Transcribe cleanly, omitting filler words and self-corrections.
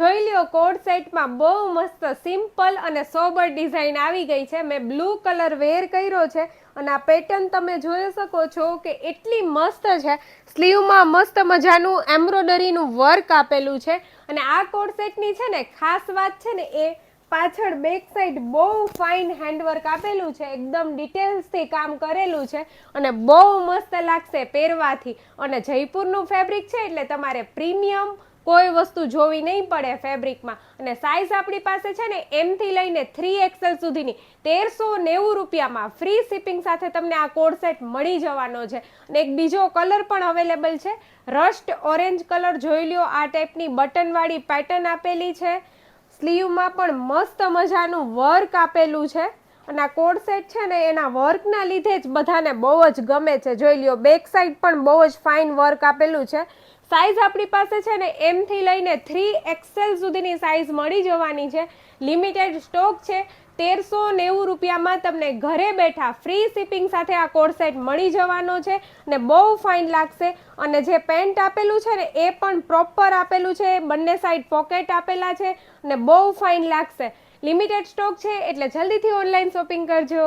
જોઈ લ્યો કોડ સેટમાં બહુ મસ્ત સિમ્પલ અને સોબર ડિઝાઇન આવી ગઈ છે. મેં બ્લુ કલર વેર કર્યો છે અને આ પેટર્ન તમે જોઈ શકો છો કે એટલી મસ્ત છે. સ્લીવમાં મસ્ત મજાનું એમ્બ્રોઇડરીનું વર્ક આપેલું છે અને આ કોડ સેટની છે ને ખાસ વાત છે ને એ પાછળ બેક સાઈડ બહુ ફાઇન હેન્ડવર્ક આપેલું છે. એકદમ ડિટેલ્સથી કામ કરેલું છે અને બહુ મસ્ત લાગશે પહેરવાથી. અને જયપુરનું ફેબ્રિક છે એટલે તમારે પ્રીમિયમ કોઈ વસ્તુ જોવી નહીં પડે ફેબ્રિકમાં. અને સાઇઝ આપણી પાસે છે ને M થી લઈને 3XL સુધીની 1390 રૂપિયામાં ફ્રી શિપિંગ સાથે તમને આ કોડ સેટ મળી જવાનો છે. અને એક બીજો કલર પણ અવેલેબલ છે, રસ્ટ ઓરેન્જ કલર. જોઈ લ્યો આ ટાઈપની બટનવાળી પેટર્ન આપેલી છે. સ્લીવમાં પણ મસ્ત મજાનું વર્ક આપેલું છે અને આ કોડ સેટ છે ને એના વર્કના લીધે જ બધાને બહુ જ ગમે છે. જોઈ લ્યો બેક સાઈડ પણ બહુ જ ફાઇન વર્ક આપેલું છે. સાઇઝ આપણી પાસે છે ને M થી લઈને 3XL સુધીની સાઇઝ મળી જવાની છે. લિમિટેડ સ્ટોક છે. 1390 રૂપિયામાં તમને ઘરે બેઠા ફ્રી શિપિંગ સાથે આ કોડ સેટ મળી જવાનો છે અને બહુ ફાઇન લાગશે. અને જે પેન્ટ આપેલું છે ને એ પણ પ્રોપર આપેલું છે, બંને સાઈડ પોકેટ આપેલા છે અને બહુ ફાઇન લાગશે. લિમિટેડ સ્ટોક છે એટલે જલ્દીથી ઓનલાઈન શોપિંગ કરજો.